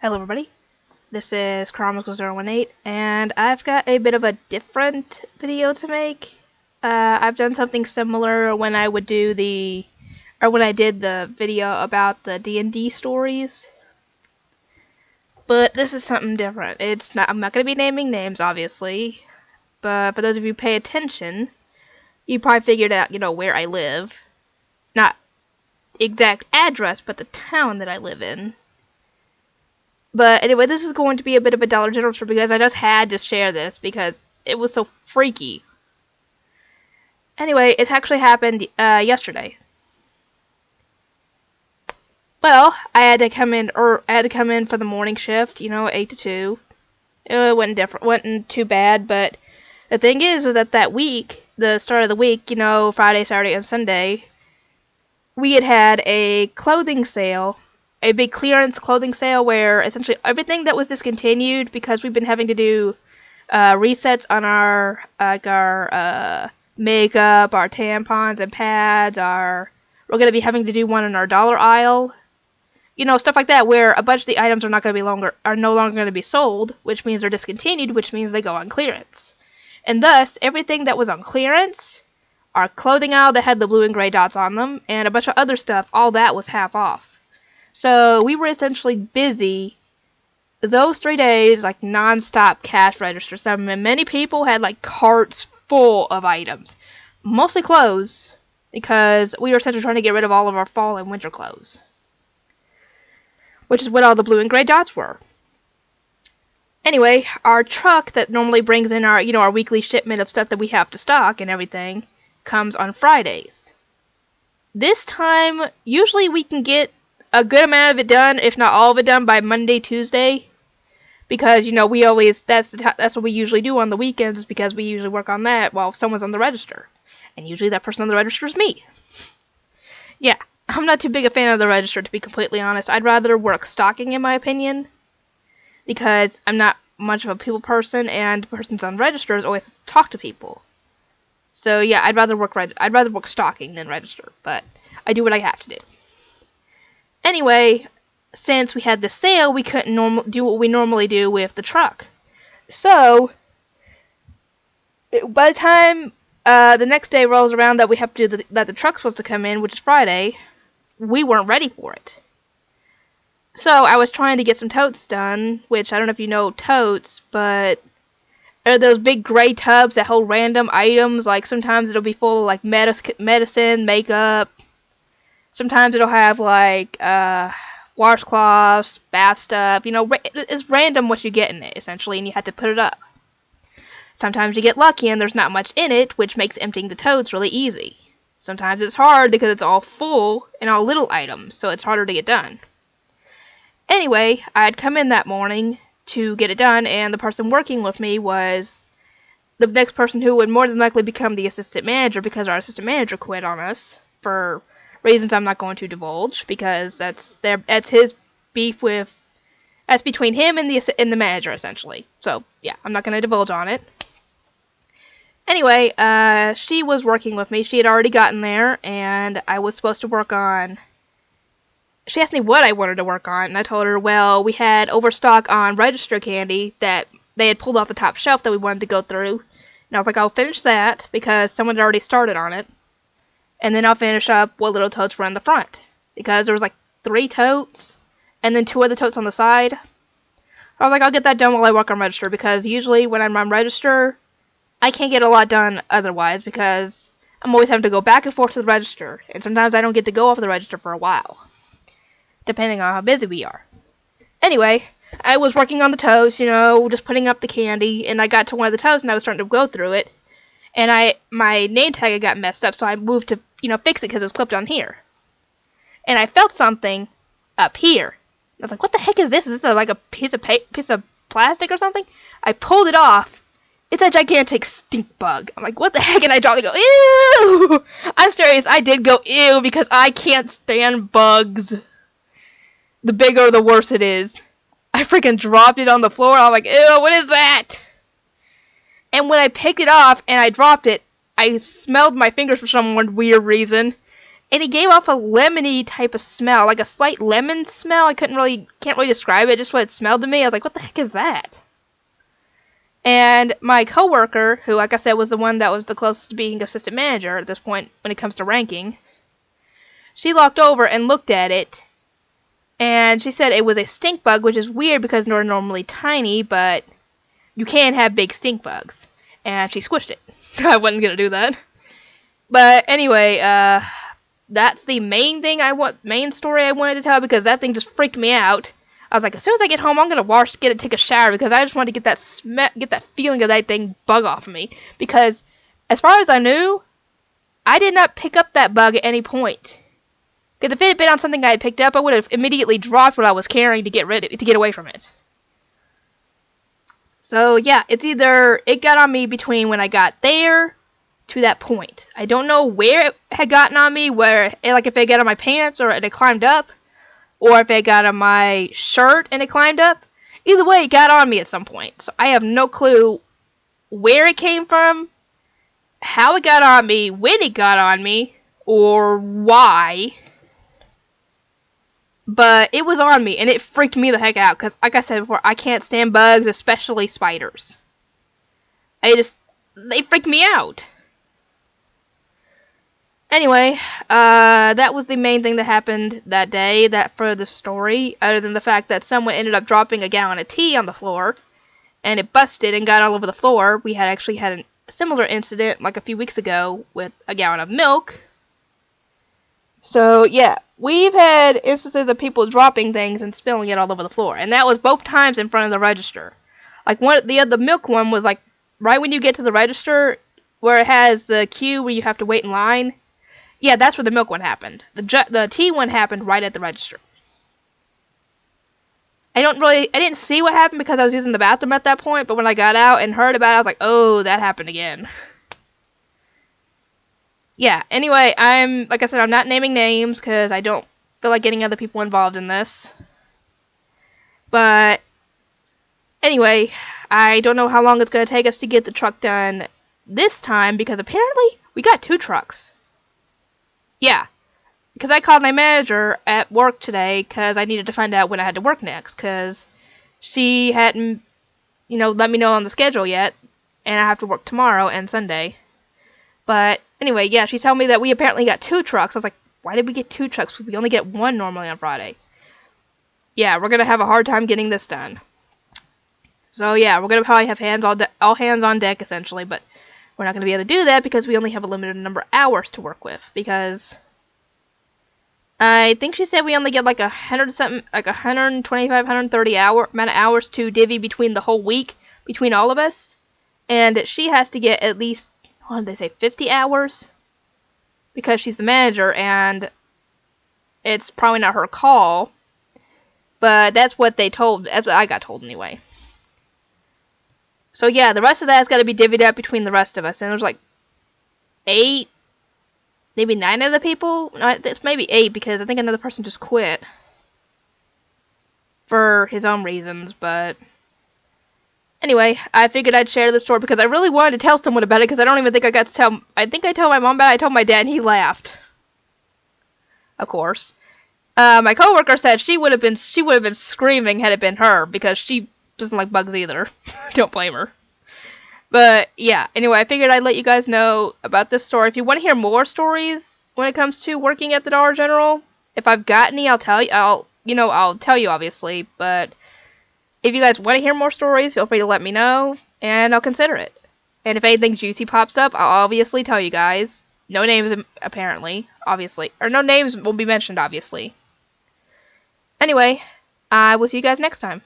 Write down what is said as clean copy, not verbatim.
Hello everybody, this is Chromical018 and I've got a bit of a different video to make. I've done something similar when I did the video about the D&D stories. But this is something different. I'm not going to be naming names, obviously. But for those of you who pay attention, you probably figured out, where I live. Not exact address, but the town that I live in. But anyway, this is going to be a bit of a Dollar General trip because I just had to share this because it was so freaky. Anyway, it actually happened yesterday. Well, I had to come in for the morning shift, 8 to 2. It wasn't too bad, but the thing is that week, the start of the week, Friday, Saturday, and Sunday, we had a clothing sale. A big clearance clothing sale where essentially everything that was discontinued because we've been having to do resets on our makeup, our tampons and pads. We're going to be having to do one in our dollar aisle. Stuff like that where a bunch of the items are no longer going to be sold, which means they're discontinued, which means they go on clearance. And thus, everything that was on clearance, our clothing aisle that had the blue and gray dots on them, and a bunch of other stuff, all that was half off. So we were essentially busy those 3 days, like non-stop cash registers. And many people had like carts full of items, mostly clothes, because we were essentially trying to get rid of all of our fall and winter clothes, which is what all the blue and gray dots were. Anyway, our truck that normally brings in our weekly shipment of stuff that we have to stock and everything comes on Fridays. This time, usually we can get a good amount of it done, if not all of it done, by Monday, Tuesday. Because, we always, that's what we usually do on the weekends, is because we usually work on that while someone's on the register. And usually that person on the register is me. Yeah, I'm not too big a fan of the register, to be completely honest. I'd rather work stocking, in my opinion. Because I'm not much of a people person, and the person's on register is always to talk to people. So, yeah, I'd rather work stocking than register. But I do what I have to do. Anyway, since we had the sale, we couldn't do what we normally do with the truck. So, by the time the next day rolls around that we have to do that the truck's supposed to come in, which is Friday, we weren't ready for it. So, I was trying to get some totes done, which I don't know if you know totes, but are those big gray tubs that hold random items. Like, sometimes it'll be full of, like, medicine, makeup. Sometimes it'll have, like, washcloths, bath stuff. It's random what you get in it, essentially, and you have to put it up. Sometimes you get lucky and there's not much in it, which makes emptying the totes really easy. Sometimes it's hard because it's all full and all little items, so it's harder to get done. Anyway, I'd come in that morning to get it done, and the person working with me was the next person who would more than likely become the assistant manager, because our assistant manager quit on us for reasons I'm not going to divulge, because that's his beef with, that's between him and the manager, essentially. So yeah, I'm not going to divulge on it. Anyway, she was working with me. She had already gotten there, and I was supposed to work on. She asked me what I wanted to work on, and I told her, well, we had overstock on register candy that they had pulled off the top shelf that we wanted to go through, and I was like, I'll finish that because someone had already started on it. And then I'll finish up what little totes were in the front. Because there was like 3 totes, and then 2 other totes on the side. I was like, I'll get that done while I work on register, because usually when I'm on register, I can't get a lot done otherwise, because I'm always having to go back and forth to the register. And sometimes I don't get to go off the register for a while, depending on how busy we are. Anyway, I was working on the totes, just putting up the candy, and I got to one of the totes, and I was starting to go through it. And my name tag had got messed up, so I moved to, fix it because it was clipped on here. And I felt something up here. I was like, what the heck is this? Is this like a piece of plastic or something? I pulled it off. It's a gigantic stink bug. I'm like, what the heck? And I dropped it and go, ew! I'm serious, I did go, ew, because I can't stand bugs. The bigger, the worse it is. I freaking dropped it on the floor, and I'm like, ew, what is that? And when I picked it off and I dropped it, I smelled my fingers for some weird reason. and it gave off a lemony type of smell, like a slight lemon smell. I can't really describe it, just what it smelled to me. I was like, what the heck is that? And my coworker, who, like I said, was the one that was the closest to being assistant manager at this point when it comes to ranking, she walked over and looked at it, and she said it was a stink bug, which is weird because they're normally tiny, but you can have big stink bugs. And she squished it. I wasn't gonna do that. But anyway, that's the main story I wanted to tell, because that thing just freaked me out. I was like, as soon as I get home, I'm gonna take a shower, because I just wanted to get that feeling of that thing bug off of me. Because as far as I knew, I did not pick up that bug at any point. Because if it had been on something I had picked up, I would have immediately dropped what I was carrying to get away from it. So yeah, it's either it got on me between when I got there to that point. I don't know where it had gotten on me, like if it got on my pants or it climbed up, or if it got on my shirt and it climbed up. Either way, it got on me at some point. So I have no clue where it came from, how it got on me, when it got on me, or why. But it was on me, and it freaked me the heck out, because, like I said before, I can't stand bugs, especially spiders. They freak me out. Anyway, that was the main thing that happened that day, for the story, other than the fact that someone ended up dropping a gallon of tea on the floor, and it busted and got all over the floor. We had actually had a similar incident, like a few weeks ago, with a gallon of milk. So, yeah, we've had instances of people dropping things and spilling it all over the floor. And that was both times in front of the register. Like, the milk one was, like, right when you get to the register, where it has the queue where you have to wait in line. Yeah, that's where the milk one happened. The tea one happened right at the register. I didn't see what happened because I was using the bathroom at that point, but when I got out and heard about it, I was like, oh, that happened again. Yeah, anyway, like I said, I'm not naming names because I don't feel like getting other people involved in this. But anyway, I don't know how long it's going to take us to get the truck done this time, because apparently we got 2 trucks. Yeah, because I called my manager at work today because I needed to find out when I had to work next, because she hadn't, let me know on the schedule yet, and I have to work tomorrow and Sunday. But anyway, yeah, she told me that we apparently got 2 trucks. I was like, why did we get 2 trucks? We only get 1 normally on Friday. Yeah, we're going to have a hard time getting this done. So yeah, we're going to probably have all hands on deck, essentially, but we're not going to be able to do that because we only have a limited number of hours to work with, because I think she said we only get like 125, 130 amount of hours to divvy between the whole week, between all of us, and she has to get at least, what did they say, 50 hours? Because she's the manager, and it's probably not her call, but that's what I got told anyway. So yeah, the rest of that has got to be divvied up between the rest of us, and there's like 8, maybe 9 other people. It's maybe 8 because I think another person just quit for his own reasons, but anyway, I figured I'd share this story because I really wanted to tell someone about it, because I don't even think I got to tell. I think I told my mom about it. I told my dad, and he laughed. Of course. My coworker said she would have been screaming had it been her, because she doesn't like bugs either. Don't blame her. But yeah, anyway, I figured I'd let you guys know about this story. If you want to hear more stories when it comes to working at the Dollar General, if I've got any, I'll tell you. I'll tell you, obviously. But if you guys want to hear more stories, feel free to let me know, and I'll consider it. And if anything juicy pops up, I'll obviously tell you guys. No names, apparently, obviously. Or no names will be mentioned, obviously. Anyway, I will see you guys next time.